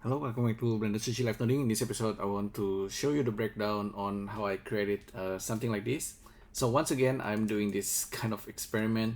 Hello, welcome back to Blender Sushi Live Noding. In this episode, I want to show you the breakdown on how I created something like this. So once again, I'm doing this kind of experiment.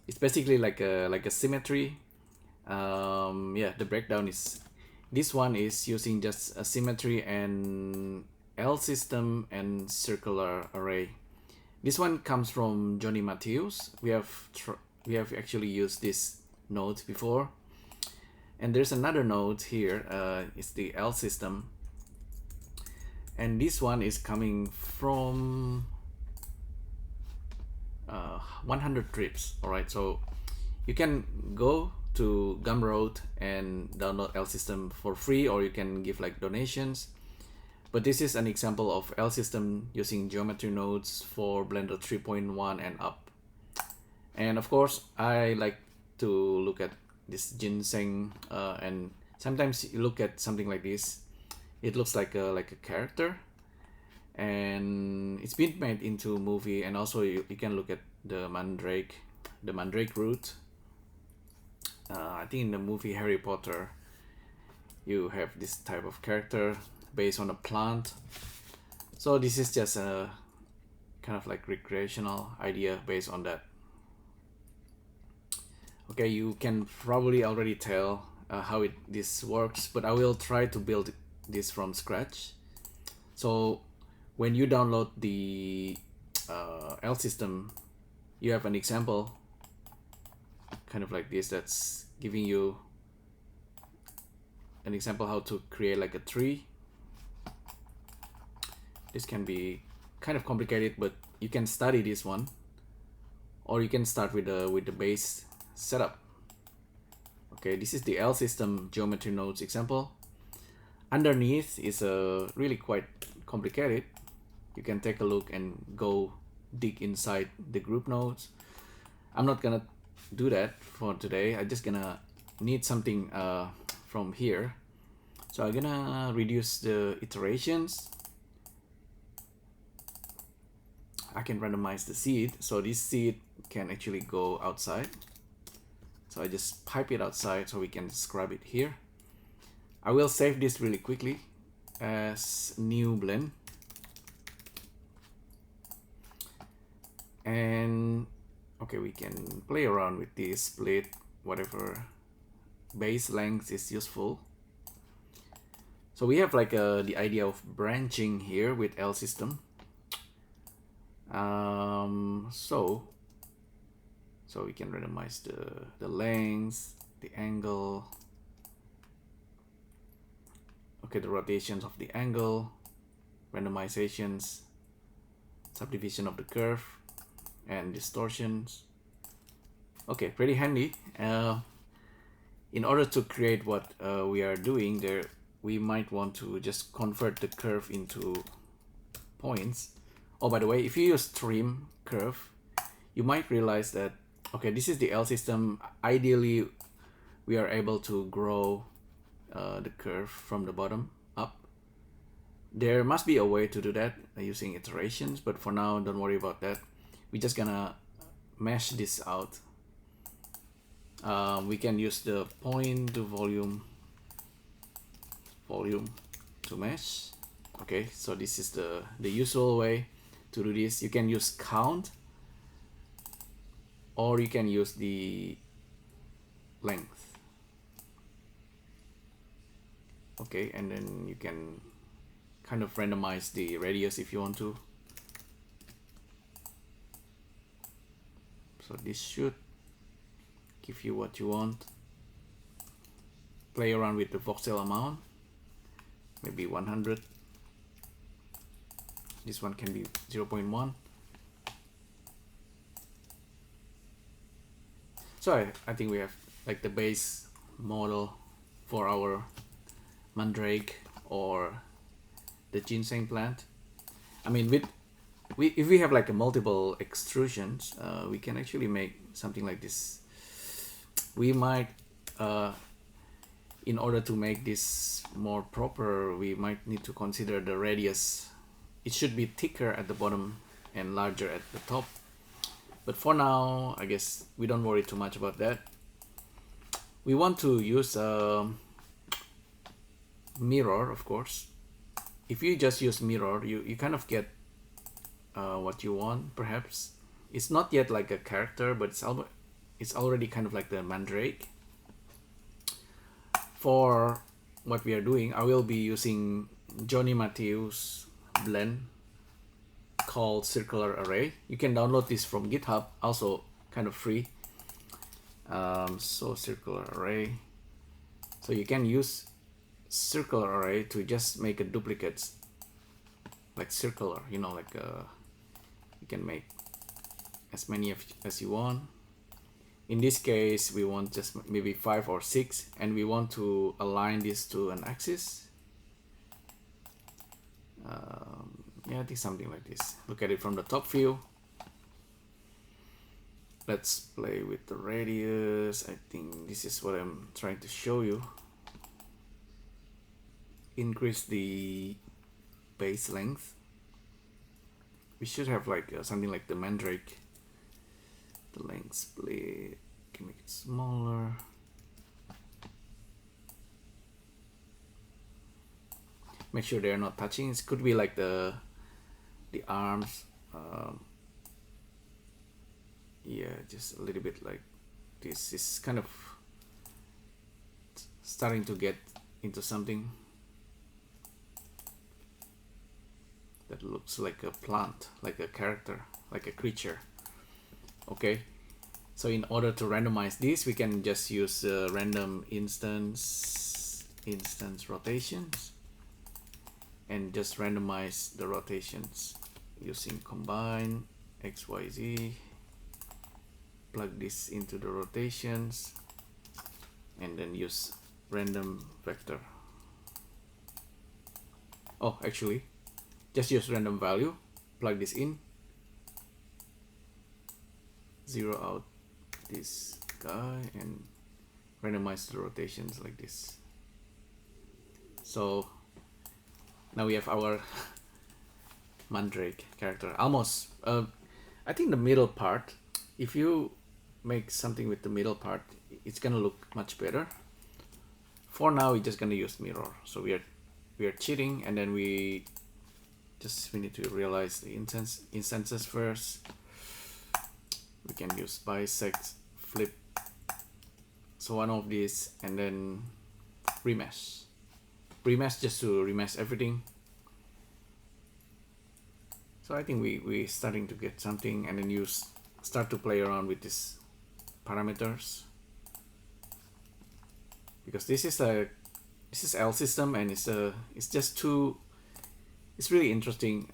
It's basically like a symmetry. Yeah, the breakdown is this one is using just a symmetry and LSystem and circular array. This one comes from Johnny Matthews. We have actually used this node before. And there's another node here, it's the LSystem. And this one is coming from 100 trips. All right, so you can go to Gumroad and download LSystem for free, or you can give like donations. But this is an example of LSystem using geometry nodes for Blender 3.1 and up. And of course, I like to look at this ginseng, and sometimes you look at something like this, it looks like a character, and it's been made into a movie. And also you can look at the Mandrake root. I think in the movie Harry Potter, you have this type of character based on a plant. So this is just a kind of like recreational idea based on that. Okay, you can probably already tell how this works, but I will try to build this from scratch. So when you download the LSystem, you have an example kind of like this that's giving you an example how to create like a tree. This can be kind of complicated, but you can study this one, or you can start with the base setup. Okay, this is the LSystem geometry nodes example. Underneath is really quite complicated. You can take a look and go dig inside the group nodes. I'm not gonna do that for today. I'm just gonna need something from here. So I'm gonna reduce the iterations. I can randomize the seed, so this seed can actually go outside. So I just pipe it outside so we can describe it here. I will save this really quickly as new blend. And okay, we can play around with this split, whatever base length is useful. So we have like the idea of branching here with LSystem. So we can randomize the length, the angle, okay, the rotations of the angle, randomizations, subdivision of the curve, and distortions. Okay, pretty handy. In order to create what we are doing there, we might want to just convert the curve into points. Oh, by the way, if you use trim curve, you might realize that, okay, this is the LSystem. Ideally, we are able to grow the curve from the bottom up. There must be a way to do that using iterations, but for now, don't worry about that. We're just gonna mesh this out. We can use the point to volume to mesh. Okay, so this is the usual way to do this. You can use count, or you can use the length. Okay, and then you can kind of randomize the radius if you want to. So this should give you what you want. Play around with the voxel amount, maybe 100. This one can be 0.1. So I think we have like the base model for our Mandrake or the ginseng plant. I mean, if we have like a multiple extrusions, we can actually make something like this. We might, in order to make this more proper, we might need to consider the radius. It should be thicker at the bottom and larger at the top. But for now, I guess we don't worry too much about that. We want to use mirror, of course, if you just use mirror, you kind of get what you want. Perhaps it's not yet like a character, but it's already kind of like the Mandrake. For what we are doing, I will be using Johnny Matthews blend called circular array. You can download this from GitHub, also kind of free. So circular array, so you can use circular array to just make a duplicate like circular, you know, like you can make as many as you want. In this case, we want just maybe 5 or 6, and we want to align this to an axis. Yeah, I think something like this. Look at it from the top view. Let's play with the radius. I think this is what I'm trying to show you. Increase the base length. We should have like something like the Mandrake. The length split, can make it smaller. Make sure they're not touching. It could be like the arms. Yeah, just a little bit like this. Is kind of starting to get into something that looks like a plant, like a character, like a creature. Okay, so in order to randomize this, we can just use random instance rotations and just randomize the rotations using combine XYZ. Plug this into the rotations and then use random vector. Oh, actually, just use random value, plug this in, zero out this guy, and randomize the rotations like this. So now we have our Mandrake character. Almost, I think the middle part, if you make something with the middle part, it's gonna look much better. For now, we're just gonna use mirror. So we are cheating, and then we need to realize the instances first. We can use bisect, flip, so one of these, and then remesh just to remesh everything. So I think we starting to get something, and then you start to play around with these parameters, because this is LSystem, and it's just too, it's really interesting,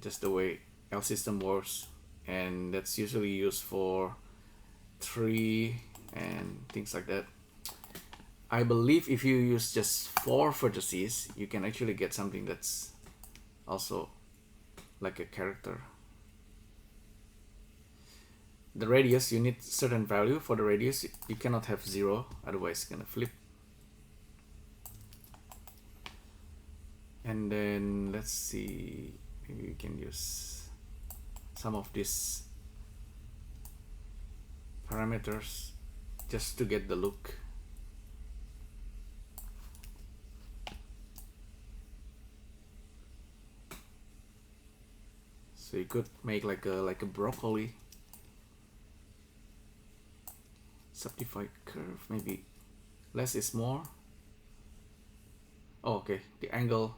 just the way LSystem works, and that's usually used for tree and things like that. I believe if you use just 4 vertices, you can actually get something that's also like a character. The radius, you need certain value for the radius. You cannot have 0, otherwise it's gonna flip. And then let's see, maybe we can use some of these parameters just to get the look. So you could make like a broccoli. Subdivide curve, maybe less is more. Oh, okay, the angle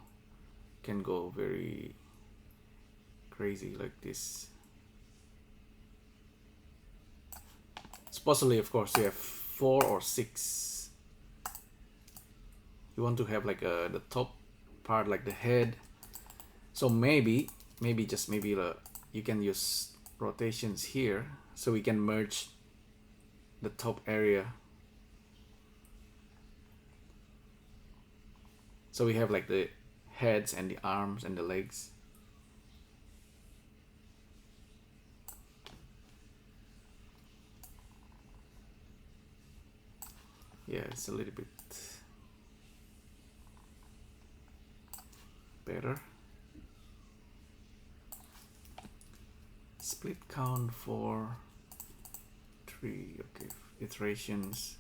can go very crazy like this. Supposedly, of course, you have 4 or 6. You want to have like the top part, like the head. So maybe you can use rotations here, so we can merge the top area. So we have like the heads and the arms and the legs. Yeah, it's a little bit better. Split count for 3, okay, iterations.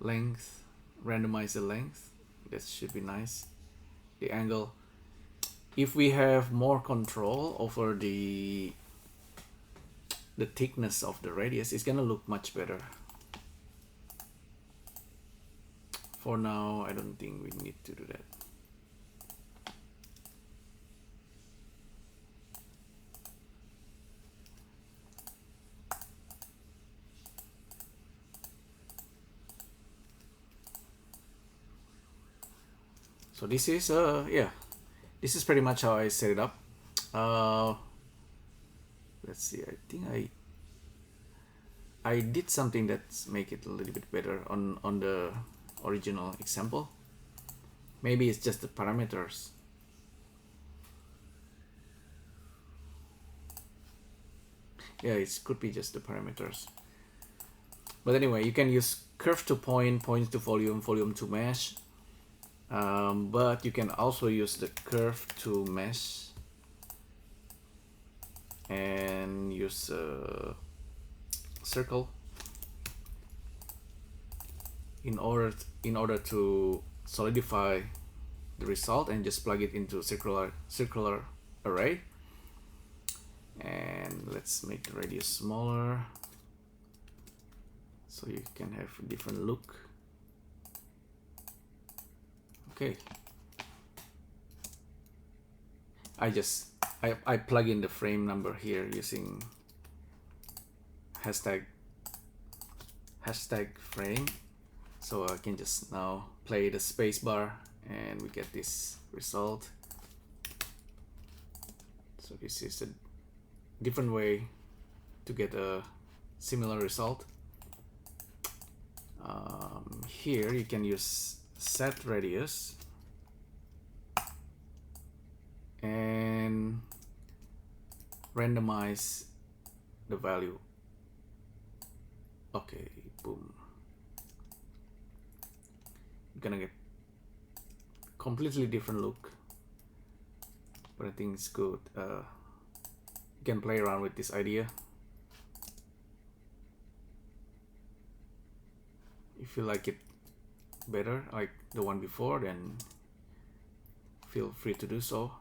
length, randomize the length. That should be nice. The angle. If we have more control over the thickness of the radius, it's gonna look much better. For now, I don't think we need to do that. So this is yeah, this is pretty much how I set it up. Let's see, I think I did something that's make it a little bit better on the original example. Maybe it's just the parameters. Yeah, it could be just the parameters. But anyway, you can use curve to point, point to volume, volume to mesh. But you can also use the curve to mesh and use a circle in order to solidify the result, and just plug it into circular array. And let's make the radius smaller so you can have a different look. Okay, I plug in the frame number here using hashtag frame, so I can just now play the space bar and we get this result. So this is a different way to get a similar result. Here you can use set radius and randomize the value. Okay, boom. You're gonna get completely different look, but I think it's good. You can play around with this idea. If you like it better, like the one before, then feel free to do so.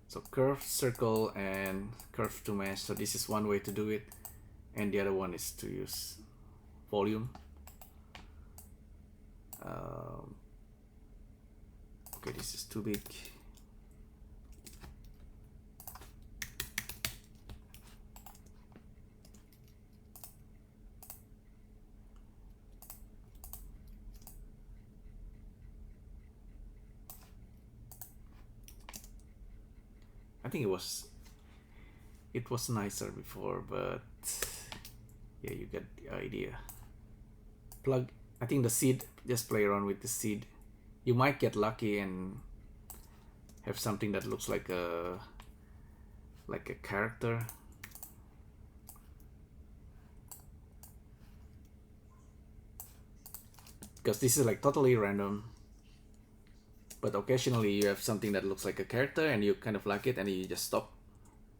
So curve, circle, and curve to mesh. So this is one way to do it, and the other one is to use volume. Okay, this is too big. I think it was nicer before, but yeah, you get the idea. Plug, I think the seed, just play around with the seed. You might get lucky and have something that looks like a character. Because this is like totally random. But occasionally you have something that looks like a character and you kind of like it, and you just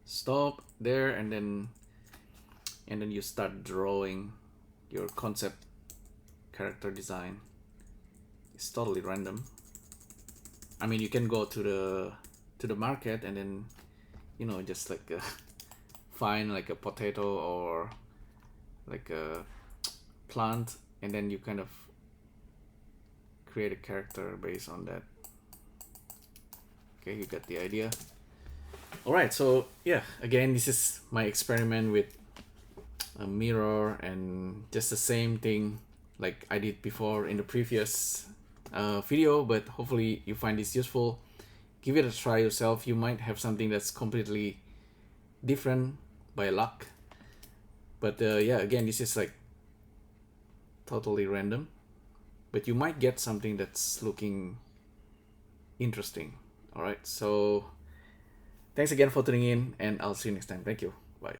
stop there, and then you start drawing your concept character design. It's totally random. I mean, you can go to the market and then, you know, just like find like a potato or like a plant, and then you kind of create a character based on that. Okay, you got the idea. Alright, so yeah, again, this is my experiment with a mirror, and just the same thing like I did before in the previous video, but hopefully you find this useful. Give it a try yourself. You might have something that's completely different by luck. But yeah, again, this is like totally random, but you might get something that's looking interesting. All right, so thanks again for tuning in, and I'll see you next time. Thank you.